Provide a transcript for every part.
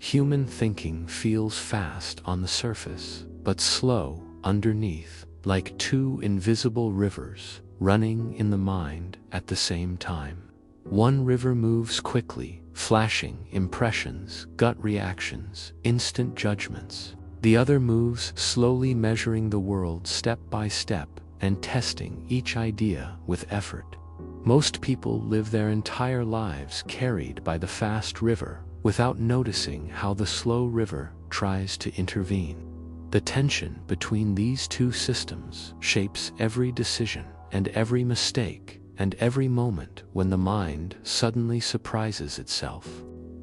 Human thinking feels fast on the surface, but slow underneath, like two invisible rivers running in the mind at the same time. One river moves quickly, flashing impressions, gut reactions, instant judgments. The other moves slowly, measuring the world step by step and testing each idea with effort. Most people live their entire lives carried by the fast river without noticing how the slow river tries to intervene. The tension between these two systems shapes every decision and every mistake and every moment when the mind suddenly surprises itself.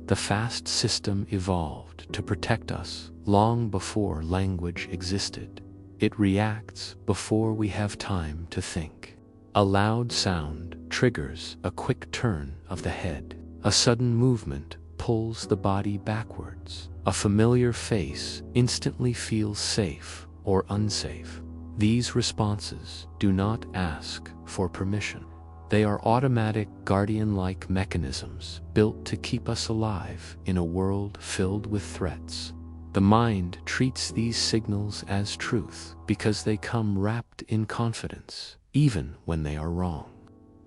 The fast system evolved to protect us long before language existed. It reacts before we have time to think. A loud sound triggers a quick turn of the head. A sudden movement pulls the body backwards. A familiar face instantly feels safe or unsafe. These responses do not ask for permission. They are automatic, guardian-like mechanisms built to keep us alive in a world filled with threats. The mind treats these signals as truth because they come wrapped in confidence, even when they are wrong.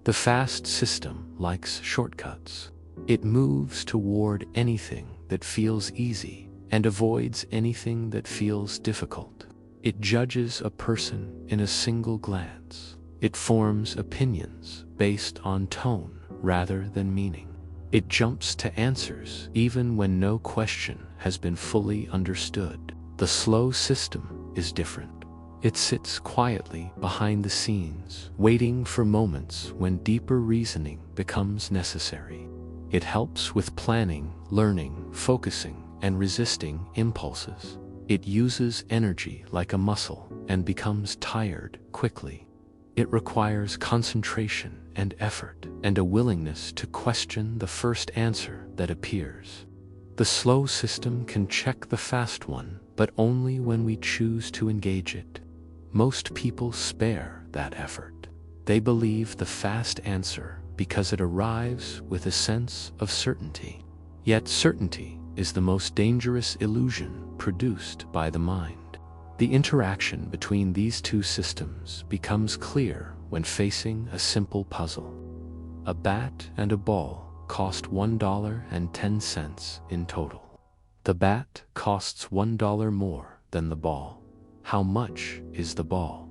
The fast system likes shortcuts. It moves toward anything that feels easy and avoids anything that feels difficult. It judges a person in a single glance. It forms opinions based on tone rather than meaning. It jumps to answers even when no question has been fully understood. The slow system is different. It sits quietly behind the scenes, waiting for moments when deeper reasoning becomes necessary. It helps with planning, learning, focusing, and resisting impulses. It uses energy like a muscle and becomes tired quickly. It requires concentration and effort and a willingness to question the first answer that appears. The slow system can check the fast one, but only when we choose to engage it. Most people spare that effort. They believe the fast answer because it arrives with a sense of certainty. Yet certainty is the most dangerous illusion produced by the mind. The interaction between these two systems becomes clear when facing a simple puzzle. A bat and a ball cost $1.10 in total. The bat costs $1 more than the ball. How much is the ball?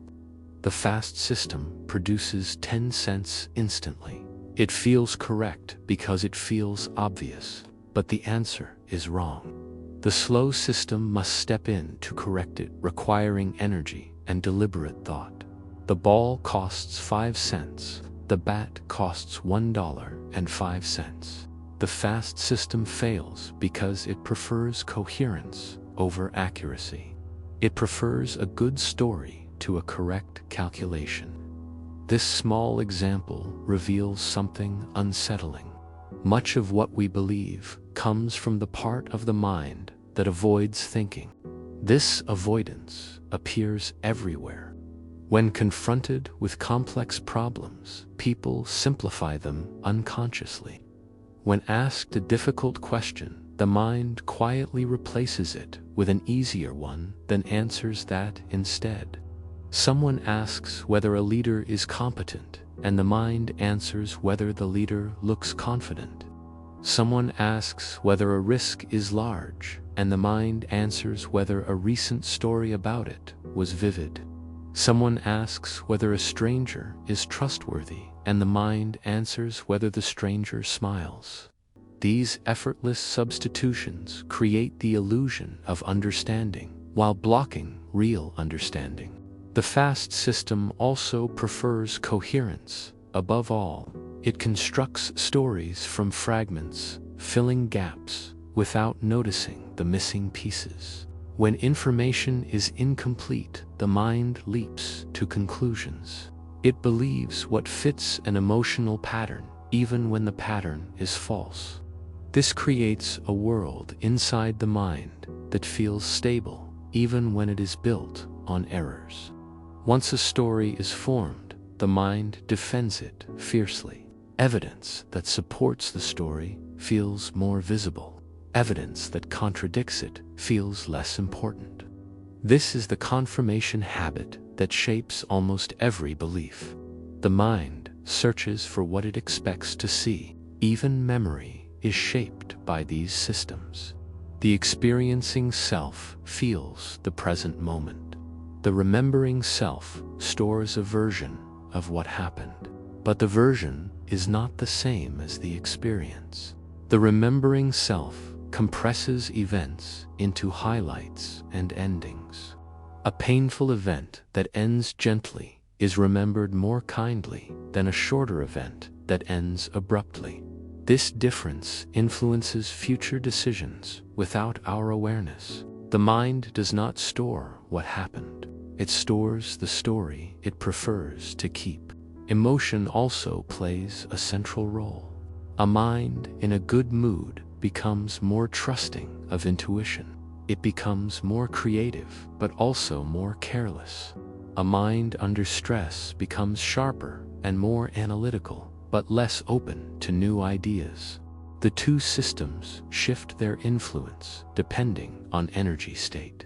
The fast system produces 10 cents instantly. It feels correct because it feels obvious, but the answer is wrong. The slow system must step in to correct it, requiring energy and deliberate thought. The ball costs 5 cents. The bat costs $1.05. The fast system fails because it prefers coherence over accuracy. It prefers a good story to a correct calculation. This small example reveals something unsettling. Much of what we believe comes from the part of the mind that avoids thinking. This avoidance appears everywhere. When confronted with complex problems, people simplify them unconsciously. When asked a difficult question, the mind quietly replaces it with an easier one, then answers that instead. Someone asks whether a leader is competent, and the mind answers whether the leader looks confident. Someone asks whether a risk is large, and the mind answers whether a recent story about it was vivid. Someone asks whether a stranger is trustworthy, and the mind answers whether the stranger smiles. These effortless substitutions create the illusion of understanding while blocking real understanding. The fast system also prefers coherence. Above all, it constructs stories from fragments, filling gaps without noticing the missing pieces. When information is incomplete, the mind leaps to conclusions. It believes what fits an emotional pattern, even when the pattern is false. This creates a world inside the mind that feels stable, even when it is built on errors. Once a story is formed, the mind defends it fiercely. Evidence that supports the story feels more visible. evidence that contradicts it feels less important. This is the confirmation habit that shapes almost every belief. The mind searches for what it expects to see. Even memory is shaped by these systems. The experiencing self feels the present moment. The remembering self stores a version of what happened, but the version is not the same as the experience. The remembering self compresses events into highlights and endings. A painful event that ends gently is remembered more kindly than a shorter event that ends abruptly. This difference influences future decisions without our awareness. The mind does not store what happened. It stores the story it prefers to keep. Emotion also plays a central role. A mind in a good mood becomes more trusting of intuition. It becomes more creative, but also more careless. A mind under stress becomes sharper and more analytical, but less open to new ideas. The two systems shift their influence depending on energy state.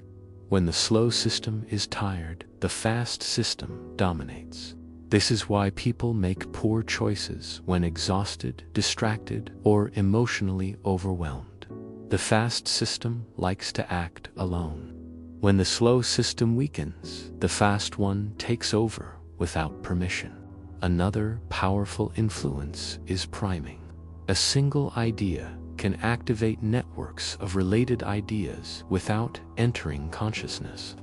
When the slow system is tired, the fast system dominates. This is why people make poor choices when exhausted, distracted, or emotionally overwhelmed. The fast system likes to act alone. When the slow system weakens, the fast one takes over without permission. Another powerful influence is priming. A single idea can activate networks of related ideas without entering consciousness.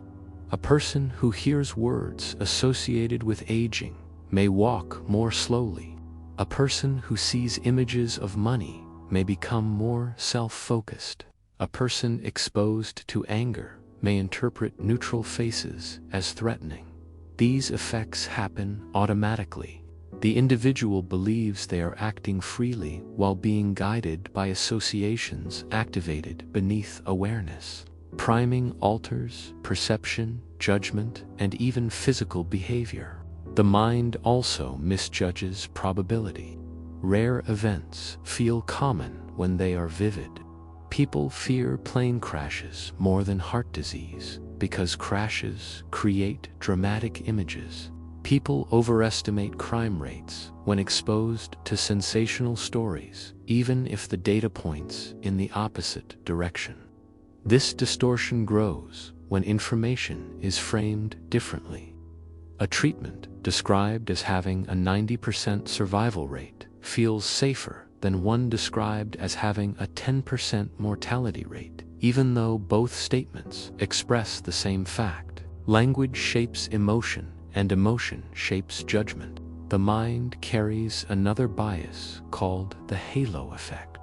A person who hears words associated with aging may walk more slowly. A person who sees images of money may become more self-focused. A person exposed to anger may interpret neutral faces as threatening. These effects happen automatically. The individual believes they are acting freely while being guided by associations activated beneath awareness. Priming alters perception, judgment, and even physical behavior. The mind also misjudges probability. Rare events feel common when they are vivid. People fear plane crashes more than heart disease because crashes create dramatic images. People overestimate crime rates when exposed to sensational stories, even if the data points in the opposite direction. This distortion grows when information is framed differently. A treatment described as having a 90% survival rate feels safer than one described as having a 10% mortality rate, even though both statements express the same fact. Language shapes emotion, and emotion shapes judgment. The mind carries another bias called the halo effect.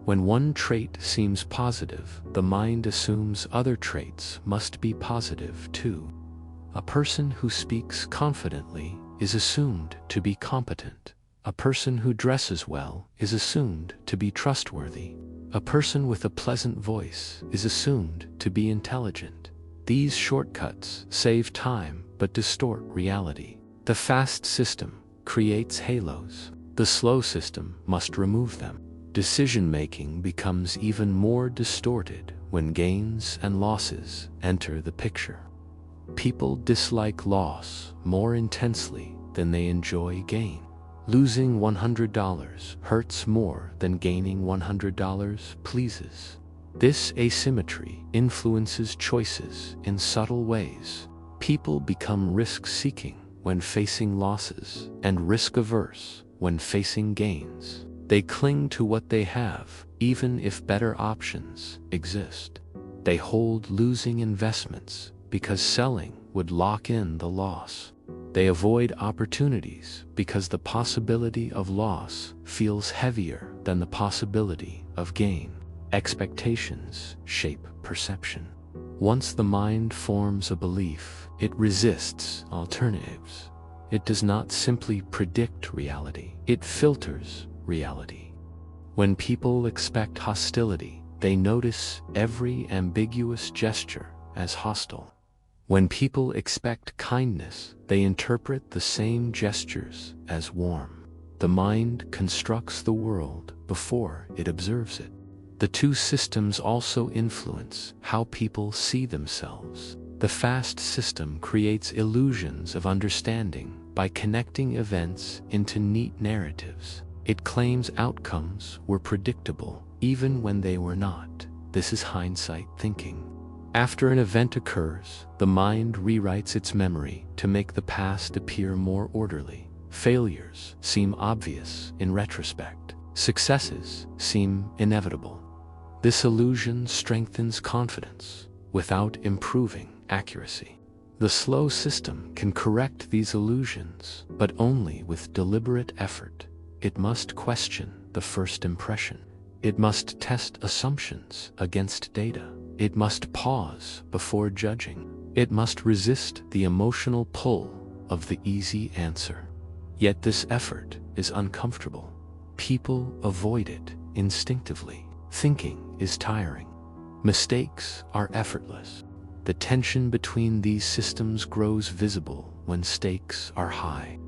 When one trait seems positive, the mind assumes other traits must be positive too. A person who speaks confidently is assumed to be competent. A person who dresses well is assumed to be trustworthy. A person with a pleasant voice is assumed to be intelligent. These shortcuts save time but distort reality. The fast system creates halos. The slow system must remove them. Decision-making becomes even more distorted when gains and losses enter the picture. People dislike loss more intensely than they enjoy gain. Losing $100 hurts more than gaining $100 pleases. This asymmetry influences choices in subtle ways. People become risk-seeking when facing losses and risk-averse when facing gains. They cling to what they have, even if better options exist. They hold losing investments because selling would lock in the loss. They avoid opportunities because the possibility of loss feels heavier than the possibility of gain. Expectations shape perception. Once the mind forms a belief, it resists alternatives. It does not simply predict reality, it filters reality. When people expect hostility, they notice every ambiguous gesture as hostile. When people expect kindness, they interpret the same gestures as warm. The mind constructs the world before it observes it. The two systems also influence how people see themselves. The fast system creates illusions of understanding by connecting events into neat narratives. It claims outcomes were predictable, even when they were not. This is hindsight thinking. After an event occurs, the mind rewrites its memory to make the past appear more orderly. Failures seem obvious in retrospect. Successes seem inevitable. This illusion strengthens confidence without improving accuracy. The slow system can correct these illusions, but only with deliberate effort. It must question the first impression. It must test assumptions against data. It must pause before judging. It must resist the emotional pull of the easy answer. Yet this effort is uncomfortable. People avoid it instinctively. Thinking is tiring. Mistakes are effortless. The tension between these systems grows visible when stakes are high.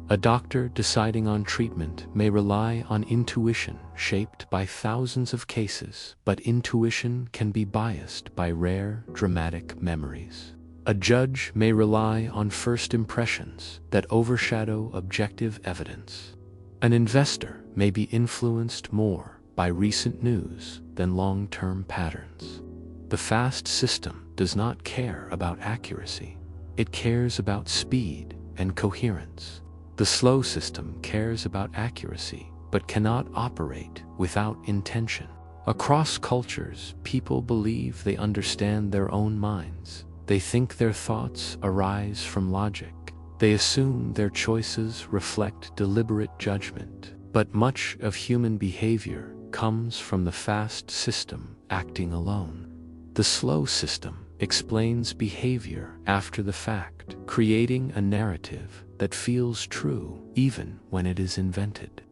A doctor deciding on treatment may rely on intuition shaped by thousands of cases, but intuition can be biased by rare, dramatic memories. A judge may rely on first impressions that overshadow objective evidence. An investor may be influenced more by recent news than long-term patterns. The fast system does not care about accuracy. It cares about speed and coherence. The slow system cares about accuracy, but cannot operate without intention. Across cultures, people believe they understand their own minds. They think their thoughts arise from logic. They assume their choices reflect deliberate judgment. But much of human behavior comes from the fast system acting alone. The slow system explains behavior after the fact, creating a narrative that feels true even when it is invented.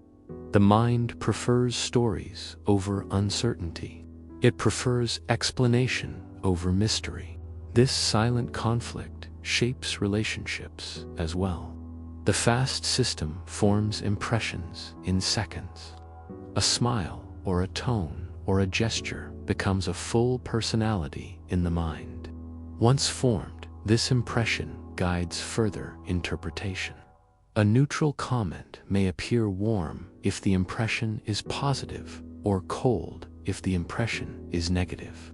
The mind prefers stories over uncertainty. It prefers explanation over mystery. This silent conflict shapes relationships as well. The fast system forms impressions in seconds. A smile or a tone or a gesture becomes a full personality in the mind. Once formed, this impression guides further interpretation. A neutral comment may appear warm if the impression is positive, or cold if the impression is negative.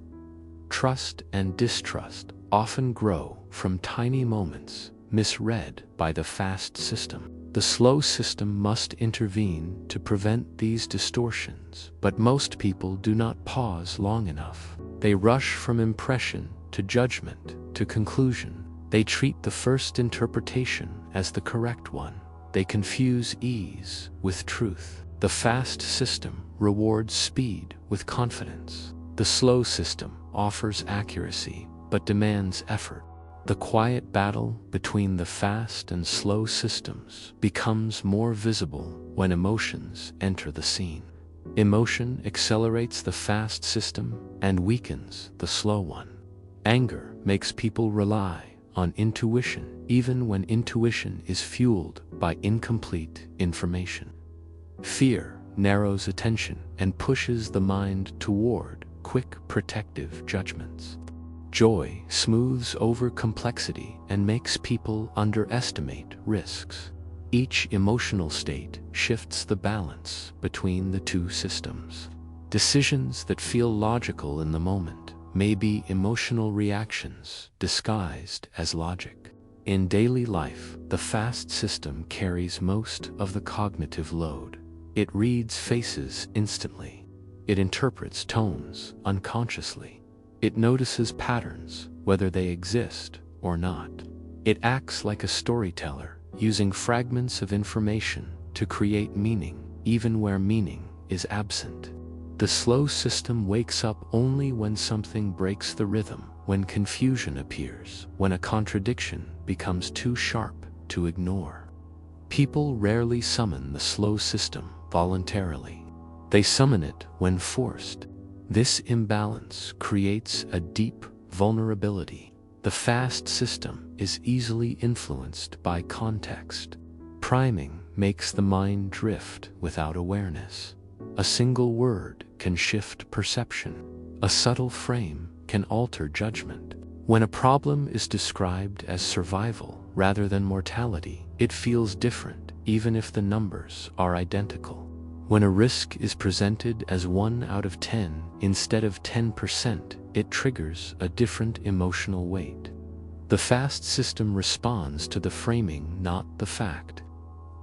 Trust and distrust often grow from tiny moments misread by the fast system. The slow system must intervene to prevent these distortions, but most people do not pause long enough. They rush from impression to judgment to conclusion. They treat the first interpretation as the correct one. They confuse ease with truth. The fast system rewards speed with confidence. The slow system offers accuracy but demands effort. The quiet battle between the fast and slow systems becomes more visible when emotions enter the scene. Emotion accelerates the fast system and weakens the slow one. Anger makes people rely on intuition even when intuition is fueled by incomplete information. Fear narrows attention and pushes the mind toward quick protective judgments. Joy smooths over complexity and makes people underestimate risks. Each emotional state shifts the balance between the two systems. Decisions that feel logical in the moment may be emotional reactions disguised as logic. In daily life, the fast system carries most of the cognitive load. It reads faces instantly. It interprets tones unconsciously. It notices patterns, whether they exist or not. It acts like a storyteller, using fragments of information to create meaning, even where meaning is absent. The slow system wakes up only when something breaks the rhythm, when confusion appears, when a contradiction becomes too sharp to ignore. People rarely summon the slow system voluntarily. They summon it when forced. This imbalance creates a deep vulnerability. The fast system is easily influenced by context. Priming makes the mind drift without awareness. A single word can shift perception. A subtle frame can alter judgment. When a problem is described as survival rather than mortality, it feels different, even if the numbers are identical. When a risk is presented as 1 out of 10 instead of 10%, it triggers a different emotional weight. The fast system responds to the framing, not the fact.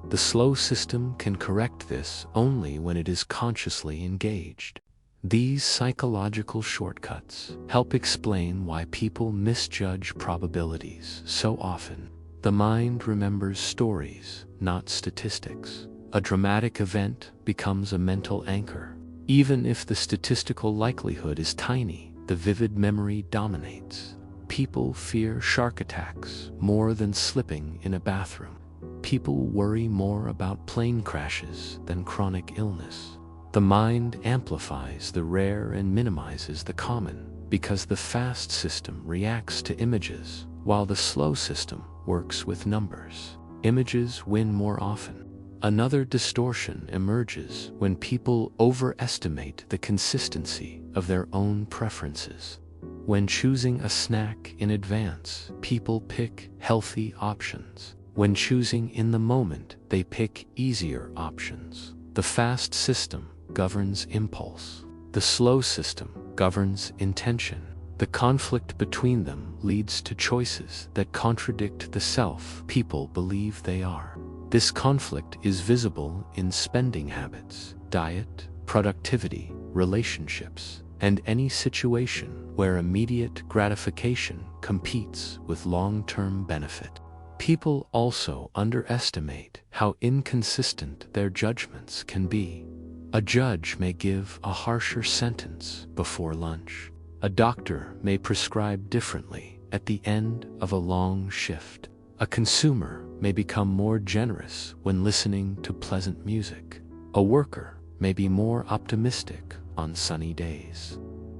The slow system can correct this only when it is consciously engaged. These psychological shortcuts help explain why people misjudge probabilities so often. The mind remembers stories, not statistics. A dramatic event becomes a mental anchor. Even if the statistical likelihood is tiny, the vivid memory dominates. People fear shark attacks more than slipping in a bathroom. People worry more about plane crashes than chronic illness. The mind amplifies the rare and minimizes the common, because the fast system reacts to images, while the slow system works with numbers. Images win more often. Another distortion emerges when people overestimate the consistency of their own preferences. When choosing a snack in advance, people pick healthy options. When choosing in the moment, they pick easier options. The fast system governs impulse. The slow system governs intention. The conflict between them leads to choices that contradict the self people believe they are. This conflict is visible in spending habits, diet, productivity, relationships, and any situation where immediate gratification competes with long-term benefit. People also underestimate how inconsistent their judgments can be. A judge may give a harsher sentence before lunch. A doctor may prescribe differently at the end of a long shift. A consumer may become more generous when listening to pleasant music. A worker may be more optimistic on sunny days.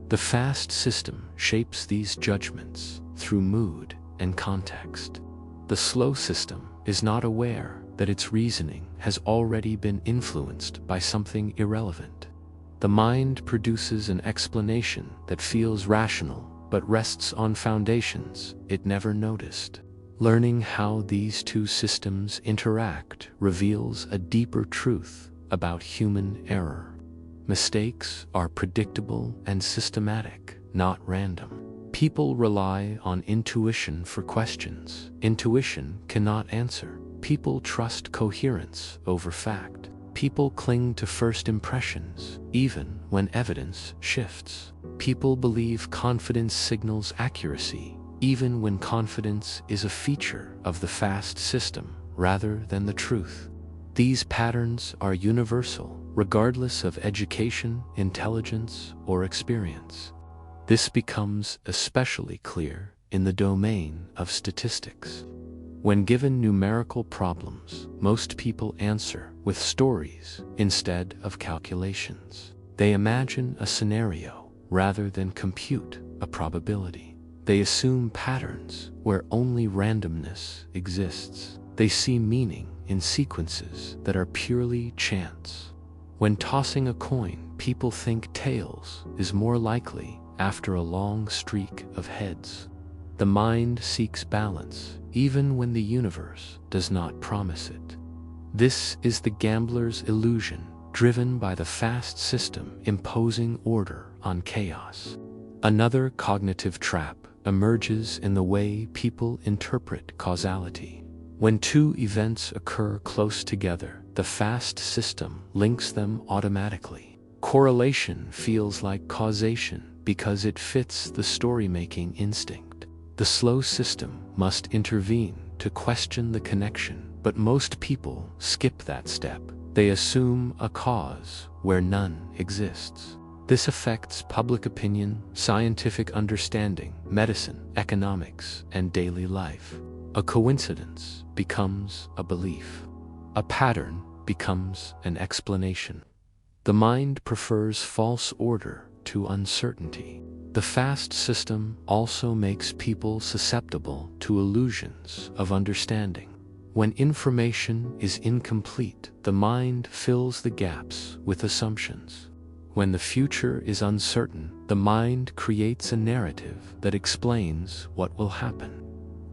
The fast system shapes these judgments through mood and context. The slow system is not aware that its reasoning has already been influenced by something irrelevant. The mind produces an explanation that feels rational but rests on foundations it never noticed. Learning how these two systems interact reveals a deeper truth about human error. Mistakes are predictable and systematic, not random. People rely on intuition for questions. Intuition cannot answer. People trust coherence over fact. People cling to first impressions, even when evidence shifts. People believe confidence signals accuracy, even when confidence is a feature of the fast system rather than the truth. These patterns are universal, regardless of education, intelligence, or experience. This becomes especially clear in the domain of statistics. When given numerical problems, most people answer with stories instead of calculations. They imagine a scenario rather than compute a probability. They assume patterns where only randomness exists. They see meaning in sequences that are purely chance. When tossing a coin, people think tails is more likely after a long streak of heads. The mind seeks balance, even when the universe does not promise it. This is the gambler's illusion, driven by the fast system imposing order on chaos. Another cognitive trap emerges in the way people interpret causality. When two events occur close together, the fast system links them automatically. Correlation feels like causation because it fits the story-making instinct. The slow system must intervene to question the connection, but most people skip that step. They assume a cause where none exists. This affects public opinion, scientific understanding, medicine, economics, and daily life. A coincidence becomes a belief. A pattern becomes an explanation. The mind prefers false order to uncertainty. The fast system also makes people susceptible to illusions of understanding. When information is incomplete, the mind fills the gaps with assumptions. When the future is uncertain, the mind creates a narrative that explains what will happen.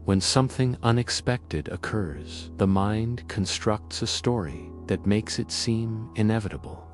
When something unexpected occurs, the mind constructs a story that makes it seem inevitable.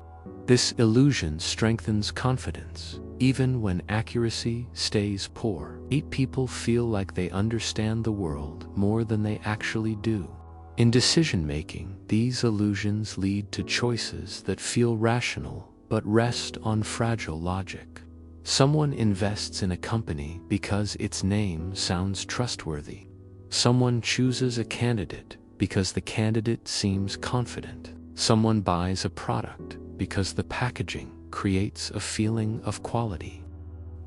This illusion strengthens confidence, even when accuracy stays poor. People feel like they understand the world more than they actually do. In decision-making, these illusions lead to choices that feel rational but rest on fragile logic. Someone invests in a company because its name sounds trustworthy. Someone chooses a candidate because the candidate seems confident. Someone buys a product because the packaging creates a feeling of quality.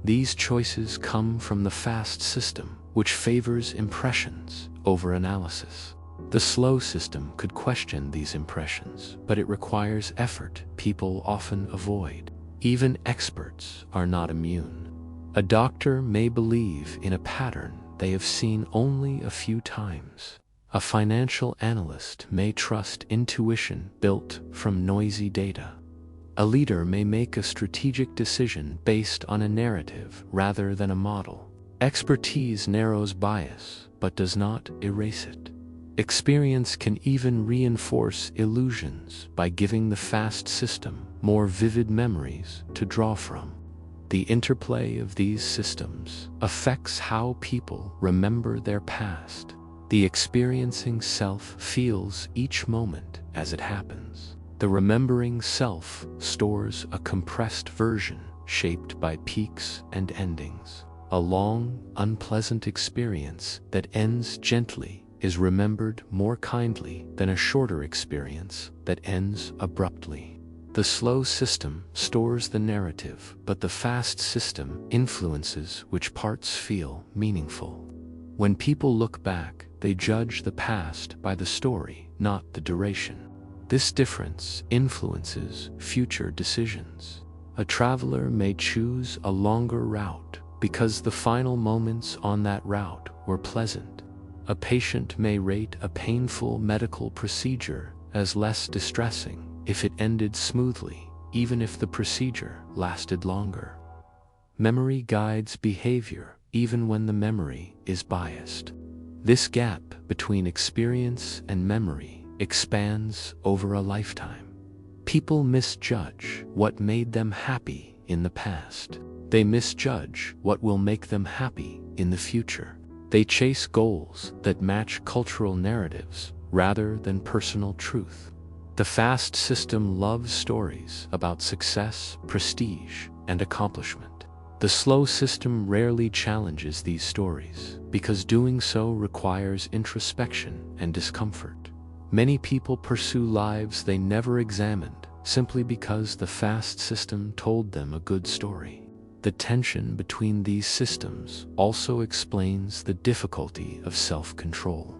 These choices come from the fast system, which favors impressions over analysis. The slow system could question these impressions, but it requires effort people often avoid. Even experts are not immune. A doctor may believe in a pattern they have seen only a few times. A financial analyst may trust intuition built from noisy data. A leader may make a strategic decision based on a narrative rather than a model. Expertise narrows bias, but does not erase it. Experience can even reinforce illusions by giving the fast system more vivid memories to draw from. The interplay of these systems affects how people remember their past. The experiencing self feels each moment as it happens. The remembering self stores a compressed version shaped by peaks and endings. A long, unpleasant experience that ends gently is remembered more kindly than a shorter experience that ends abruptly. The slow system stores the narrative, but the fast system influences which parts feel meaningful. When people look back, they judge the past by the story, not the duration. This difference influences future decisions. A traveler may choose a longer route because the final moments on that route were pleasant. A patient may rate a painful medical procedure as less distressing if it ended smoothly, even if the procedure lasted longer. Memory guides behavior even when the memory is biased. This gap between experience and memory expands over a lifetime. People misjudge what made them happy in the past. They misjudge what will make them happy in the future. They chase goals that match cultural narratives rather than personal truth. The fast system loves stories about success, prestige, and accomplishment. The slow system rarely challenges these stories because doing so requires introspection and discomfort. Many people pursue lives they never examined simply because the fast system told them a good story. The tension between these systems also explains the difficulty of self-control.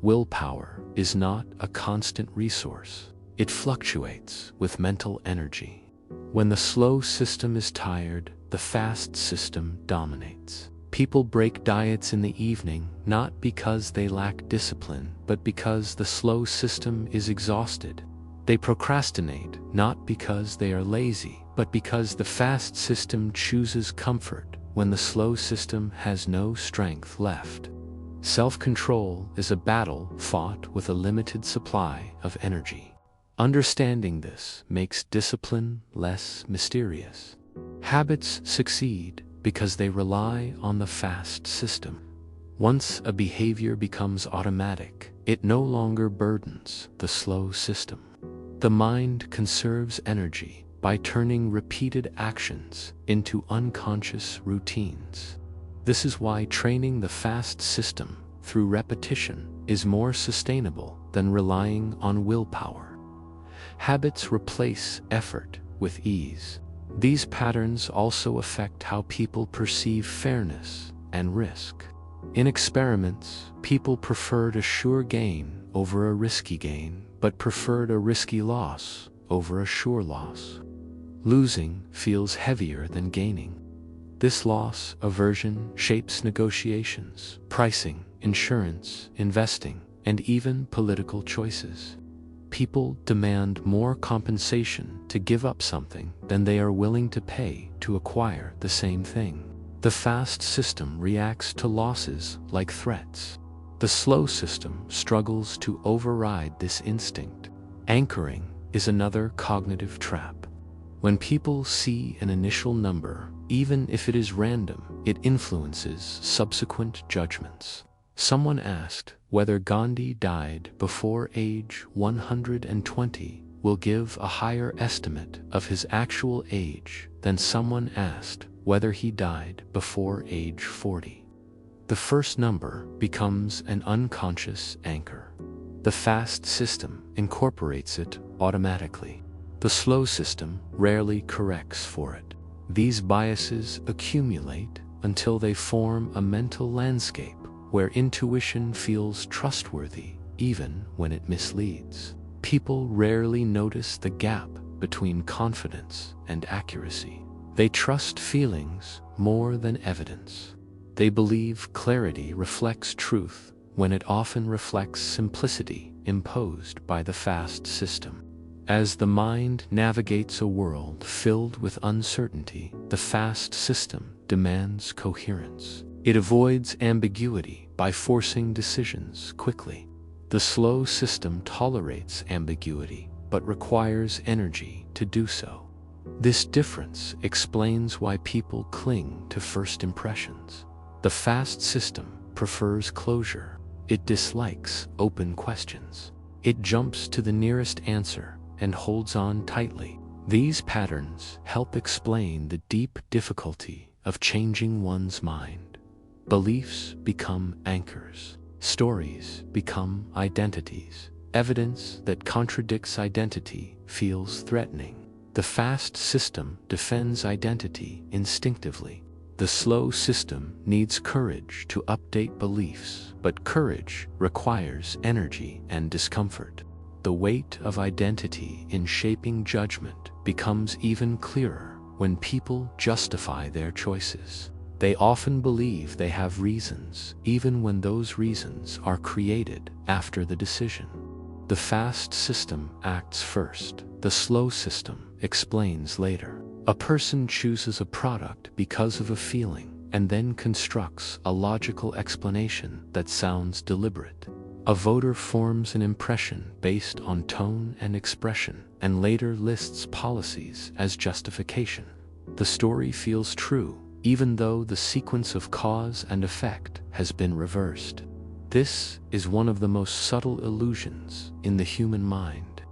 Willpower is not a constant resource. It fluctuates with mental energy. When the slow system is tired, the fast system dominates. People break diets in the evening not because they lack discipline, but because the slow system is exhausted. They procrastinate not because they are lazy, but because the fast system chooses comfort when the slow system has no strength left. Self-control is a battle fought with a limited supply of energy. Understanding this makes discipline less mysterious. Habits succeed because they rely on the fast system. Once a behavior becomes automatic, it no longer burdens the slow system. The mind conserves energy by turning repeated actions into unconscious routines. This is why training the fast system through repetition is more sustainable than relying on willpower. Habits replace effort with ease. These patterns also affect how people perceive fairness and risk. In experiments, people preferred a sure gain over a risky gain, but preferred a risky loss over a sure loss. Losing feels heavier than gaining. This loss aversion shapes negotiations, pricing, insurance, investing, and even political choices. People demand more compensation to give up something than they are willing to pay to acquire the same thing. The fast system reacts to losses like threats. The slow system struggles to override this instinct. Anchoring is another cognitive trap. When people see an initial number, even if it is random, it influences subsequent judgments. Someone asked whether Gandhi died before age 120 will give a higher estimate of his actual age than someone asked whether he died before age 40. The first number becomes an unconscious anchor. The fast system incorporates it automatically. The slow system rarely corrects for it. These biases accumulate until they form a mental landscape where intuition feels trustworthy even when it misleads. People rarely notice the gap between confidence and accuracy. They trust feelings more than evidence. They believe clarity reflects truth when it often reflects simplicity imposed by the fast system. As the mind navigates a world filled with uncertainty, the fast system demands coherence. It avoids ambiguity by forcing decisions quickly. The slow system tolerates ambiguity, but requires energy to do so. This difference explains why people cling to first impressions. The fast system prefers closure. It dislikes open questions. It jumps to the nearest answer and holds on tightly. These patterns help explain the deep difficulty of changing one's mind. Beliefs become anchors. Stories become identities. Evidence that contradicts identity feels threatening. The fast system defends identity instinctively. The slow system needs courage to update beliefs, but courage requires energy and discomfort. The weight of identity in shaping judgment becomes even clearer when people justify their choices. They often believe they have reasons, even when those reasons are created after the decision. The fast system acts first. The slow system explains later. A person chooses a product because of a feeling and then constructs a logical explanation that sounds deliberate. A voter forms an impression based on tone and expression and later lists policies as justification. The story feels true, even though the sequence of cause and effect has been reversed. This is one of the most subtle illusions in the human mind.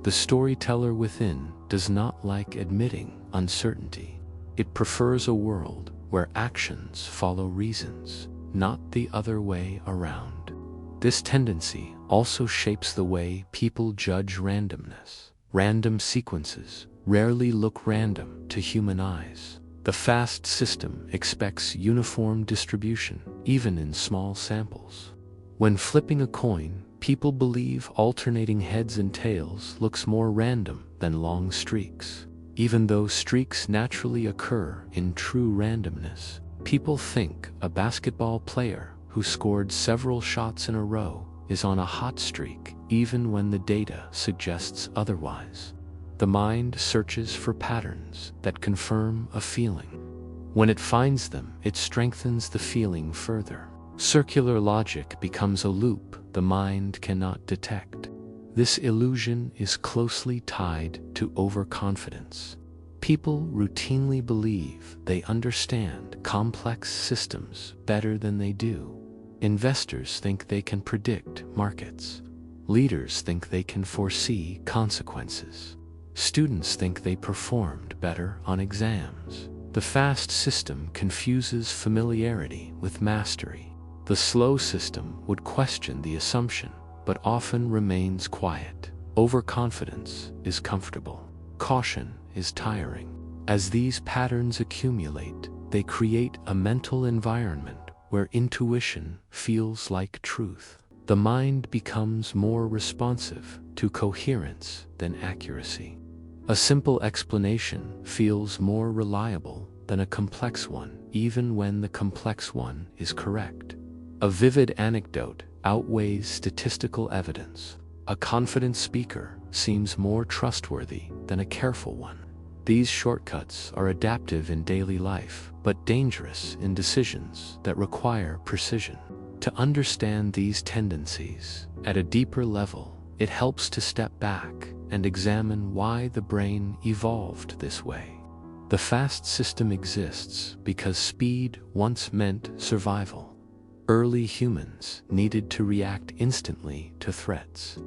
The storyteller within does not like admitting uncertainty. It prefers a world where actions follow reasons, not the other way around. This tendency also shapes the way people judge randomness. Random sequences rarely look random to human eyes. The fast system expects uniform distribution, even in small samples. When flipping a coin, people believe alternating heads and tails looks more random than long streaks. Even though streaks naturally occur in true randomness, people think a basketball player who scored several shots in a row is on a hot streak, even when the data suggests otherwise. The mind searches for patterns that confirm a feeling. When it finds them, it strengthens the feeling further. Circular logic becomes a loop the mind cannot detect. This illusion is closely tied to overconfidence. People routinely believe they understand complex systems better than they do. Investors think they can predict markets. Leaders think they can foresee consequences. Students think they performed better on exams. The fast system confuses familiarity with mastery. The slow system would question the assumption, but often remains quiet. Overconfidence is comfortable. Caution is tiring. As these patterns accumulate, they create a mental environment where intuition feels like truth. The mind becomes more responsive to coherence than accuracy. A simple explanation feels more reliable than a complex one, even when the complex one is correct. A vivid anecdote outweighs statistical evidence. A confident speaker seems more trustworthy than a careful one. These shortcuts are adaptive in daily life, but dangerous in decisions that require precision. To understand these tendencies at a deeper level, it helps to step back and examine why the brain evolved this way. The fast system exists because speed once meant survival. Early humans needed to react instantly to threats.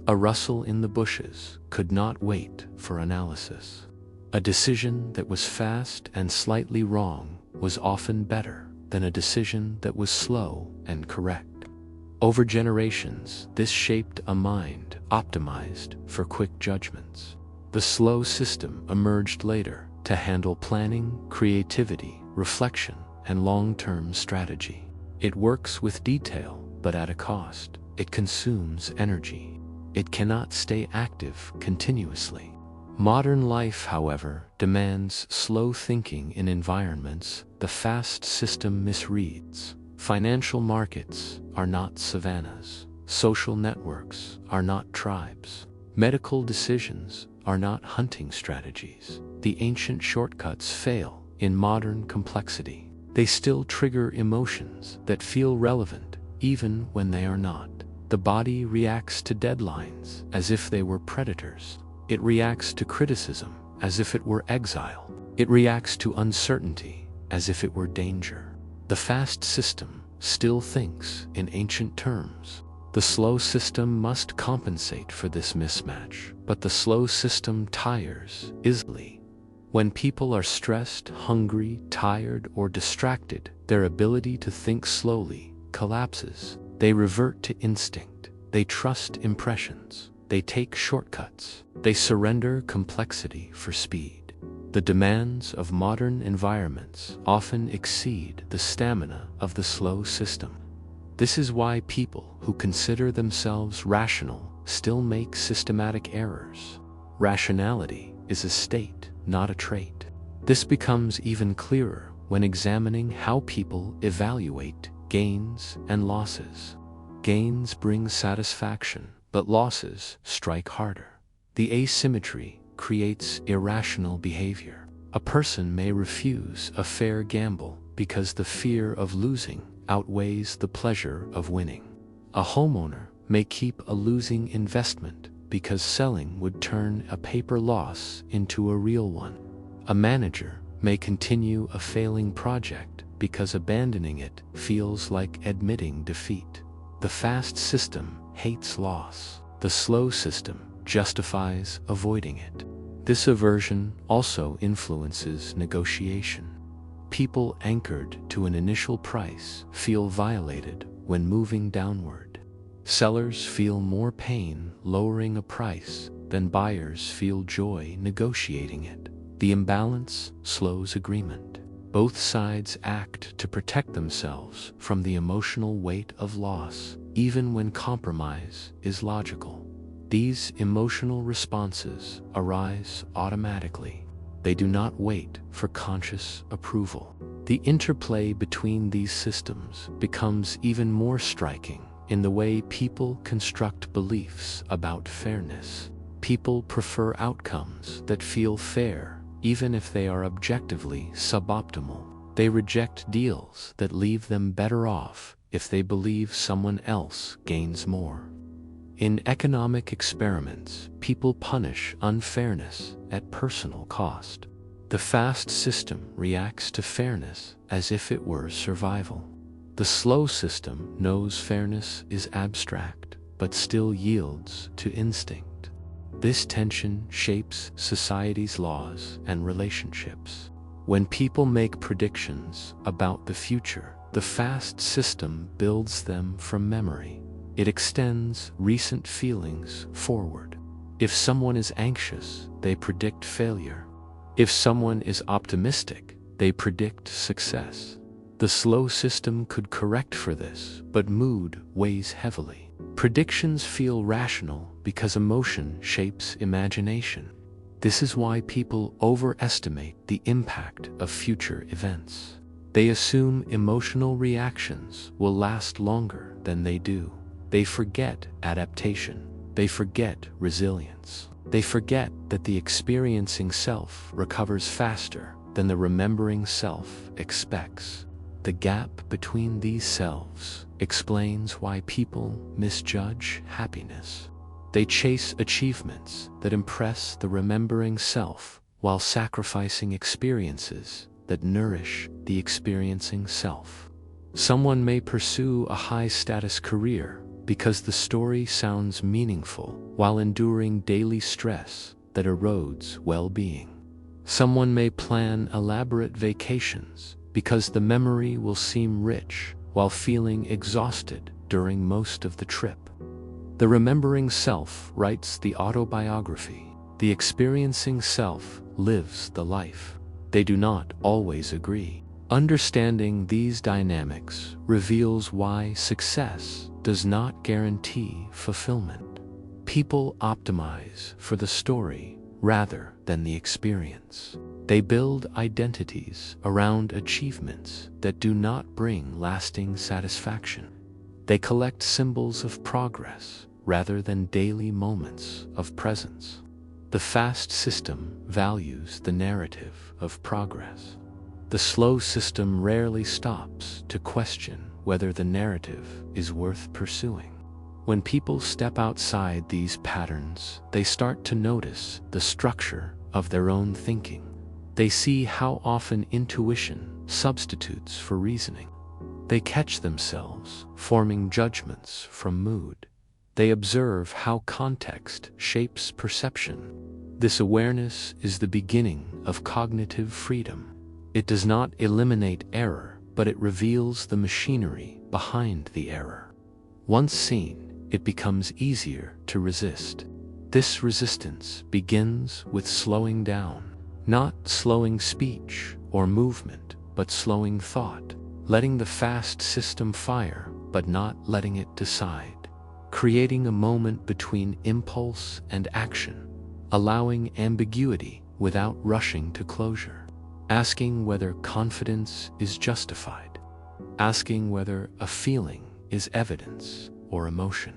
A rustle in the bushes could not wait for analysis. A decision that was fast and slightly wrong was often better than a decision that was slow and correct. Over generations, this shaped a mind optimized for quick judgments. The slow system emerged later to handle planning, creativity, reflection, and long-term strategy. It works with detail, but at a cost. It consumes energy. It cannot stay active continuously. Modern life, however, demands slow thinking in environments the fast system misreads. Financial markets are not savannas. Social networks are not tribes. Medical decisions are not hunting strategies. The ancient shortcuts fail in modern complexity. They still trigger emotions that feel relevant even when they are not. The body reacts to deadlines as if they were predators. It reacts to criticism as if it were exile. It reacts to uncertainty as if it were danger. The fast system still thinks in ancient terms. The slow system must compensate for this mismatch, but the slow system tires easily. When people are stressed, hungry, tired, or distracted, their ability to think slowly collapses. They revert to instinct. They trust impressions. They take shortcuts. They surrender complexity for speed. The demands of modern environments often exceed the stamina of the slow system. This is why people who consider themselves rational still make systematic errors. Rationality is a state, not a trait. This becomes even clearer when examining how people evaluate gains and losses. Gains bring satisfaction, but losses strike harder. The asymmetry creates irrational behavior. A person may refuse a fair gamble because the fear of losing outweighs the pleasure of winning. A homeowner may keep a losing investment because selling would turn a paper loss into a real one. A manager may continue a failing project because abandoning it feels like admitting defeat. The fast system hates loss. The slow system justifies avoiding it. This aversion also influences negotiation. People anchored to an initial price feel violated when moving downward. Sellers feel more pain lowering a price than buyers feel joy negotiating it. The imbalance slows agreement. Both sides act to protect themselves from the emotional weight of loss, even when compromise is logical. These emotional responses arise automatically. They do not wait for conscious approval. The interplay between these systems becomes even more striking in the way people construct beliefs about fairness. People prefer outcomes that feel fair, even if they are objectively suboptimal. They reject deals that leave them better off if they believe someone else gains more. In economic experiments, people punish unfairness at personal cost. The fast system reacts to fairness as if it were survival. The slow system knows fairness is abstract, but still yields to instinct. This tension shapes society's laws and relationships. When people make predictions about the future, the fast system builds them from memory. It extends recent feelings forward. If someone is anxious, they predict failure. If someone is optimistic, they predict success. The slow system could correct for this, but mood weighs heavily. Predictions feel rational because emotion shapes imagination. This is why people overestimate the impact of future events. They assume emotional reactions will last longer than they do. They forget adaptation. They forget resilience. They forget that the experiencing self recovers faster than the remembering self expects. The gap between these selves explains why people misjudge happiness. They chase achievements that impress the remembering self while sacrificing experiences that nourish the experiencing self. Someone may pursue a high-status career because the story sounds meaningful while enduring daily stress that erodes well-being. Someone may plan elaborate vacations because the memory will seem rich while feeling exhausted during most of the trip. The remembering self writes the autobiography. The experiencing self lives the life. They do not always agree. Understanding these dynamics reveals why success does not guarantee fulfillment. People optimize for the story rather than the experience. They build identities around achievements that do not bring lasting satisfaction. They collect symbols of progress rather than daily moments of presence. The fast system values the narrative of progress. The slow system rarely stops to question whether the narrative is worth pursuing. When people step outside these patterns, they start to notice the structure of their own thinking. They see how often intuition substitutes for reasoning. They catch themselves forming judgments from mood. They observe how context shapes perception. This awareness is the beginning of cognitive freedom. It does not eliminate error, but it reveals the machinery behind the error. Once seen, it becomes easier to resist. This resistance begins with slowing down, not slowing speech or movement, but slowing thought, letting the fast system fire, but not letting it decide, creating a moment between impulse and action, allowing ambiguity without rushing to closure, asking whether confidence is justified, asking whether a feeling is evidence or emotion,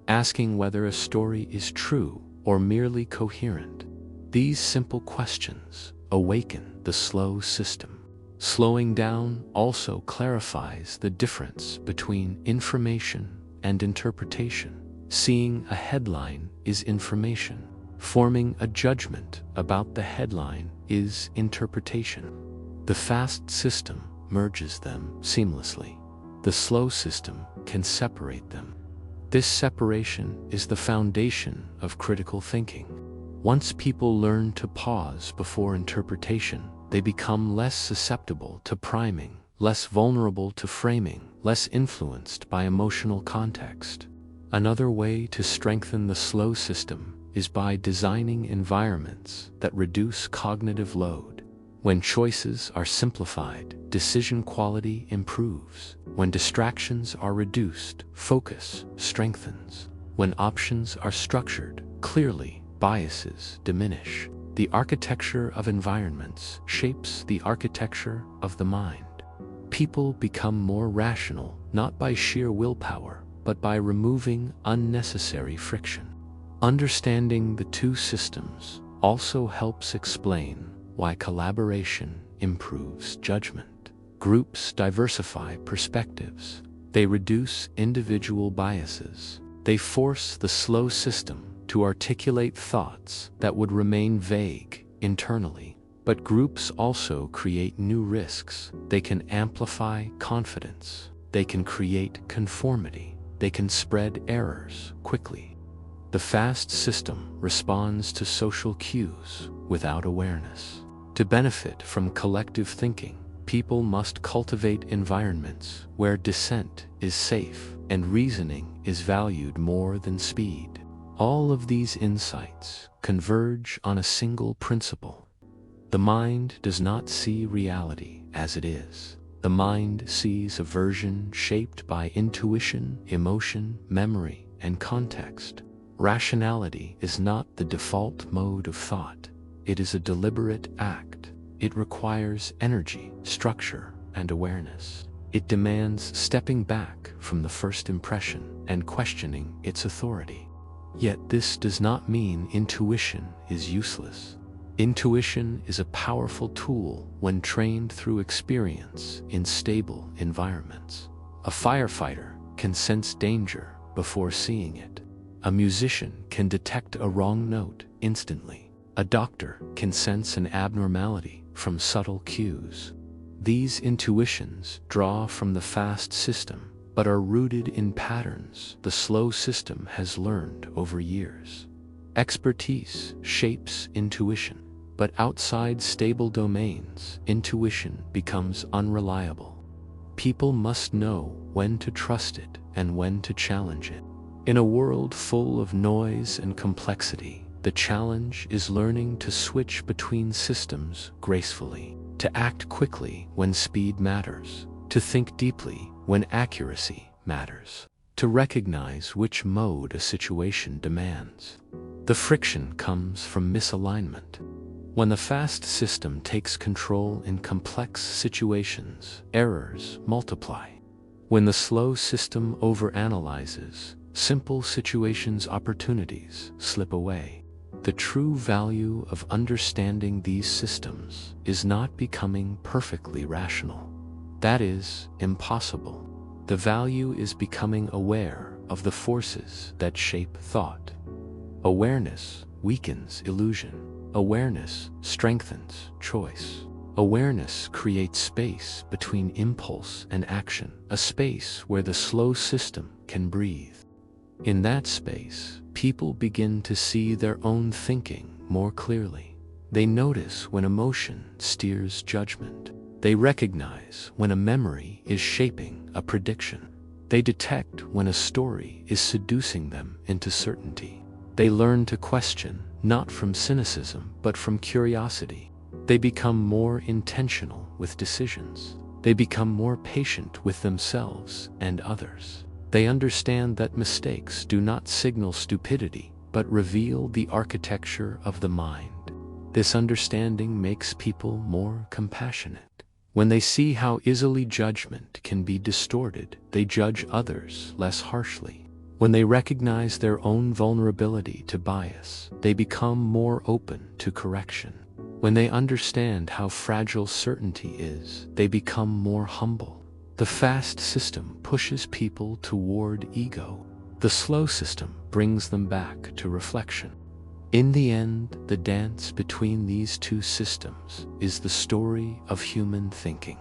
asking whether a story is true or merely coherent. These simple questions awaken the slow system. Slowing down also clarifies the difference between information and interpretation. Seeing a headline is information. Forming a judgment about the headline is interpretation. The fast system merges them seamlessly. The slow system can separate them. This separation is the foundation of critical thinking. Once people learn to pause before interpretation, they become less susceptible to priming, less vulnerable to framing, less influenced by emotional context. Another way to strengthen the slow system is by designing environments that reduce cognitive load. When choices are simplified, decision quality improves. When distractions are reduced, focus strengthens. When options are structured clearly, biases diminish. The architecture of environments shapes the architecture of the mind. People become more rational, not by sheer willpower, but by removing unnecessary friction. Understanding the two systems also helps explain why collaboration improves judgment. Groups diversify perspectives. They reduce individual biases. They force the slow system to articulate thoughts that would remain vague internally. But groups also create new risks. They can amplify confidence. They can create conformity. They can spread errors quickly. The fast system responds to social cues without awareness. To benefit from collective thinking, people must cultivate environments where dissent is safe and reasoning is valued more than speed. All of these insights converge on a single principle. The mind does not see reality as it is. The mind sees a version shaped by intuition, emotion, memory, and context. Rationality is not the default mode of thought. It is a deliberate act. It requires energy, structure, and awareness. It demands stepping back from the first impression and questioning its authority. Yet this does not mean intuition is useless. Intuition is a powerful tool when trained through experience in stable environments. A firefighter can sense danger before seeing it. A musician can detect a wrong note instantly. A doctor can sense an abnormality from subtle cues. These intuitions draw from the fast system, but are rooted in patterns the slow system has learned over years. Expertise shapes intuition, but outside stable domains, intuition becomes unreliable. People must know when to trust it and when to challenge it. In a world full of noise and complexity, the challenge is learning to switch between systems gracefully, to act quickly when speed matters, to think deeply when accuracy matters, to recognize which mode a situation demands. The friction comes from misalignment. When the fast system takes control in complex situations, errors multiply. When the slow system overanalyzes, simple situations' opportunities slip away. The true value of understanding these systems is not becoming perfectly rational. That is impossible. The value is becoming aware of the forces that shape thought. Awareness weakens illusion. Awareness strengthens choice. Awareness creates space between impulse and action, a space where the slow system can breathe. In that space, people begin to see their own thinking more clearly. They notice when emotion steers judgment. They recognize when a memory is shaping a prediction. They detect when a story is seducing them into certainty. They learn to question, not from cynicism, but from curiosity. They become more intentional with decisions. They become more patient with themselves and others. They understand that mistakes do not signal stupidity, but reveal the architecture of the mind. This understanding makes people more compassionate. When they see how easily judgment can be distorted, they judge others less harshly. When they recognize their own vulnerability to bias, they become more open to correction. When they understand how fragile certainty is, they become more humble. The fast system pushes people toward ego. The slow system brings them back to reflection. In the end, the dance between these two systems is the story of human thinking.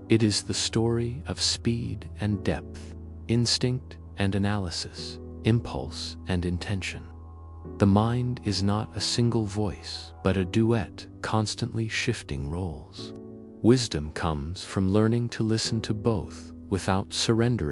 It is the story of speed and depth, instinct and analysis, impulse and intention. The mind is not a single voice, but a duet, constantly shifting roles. Wisdom comes from learning to listen to both without surrendering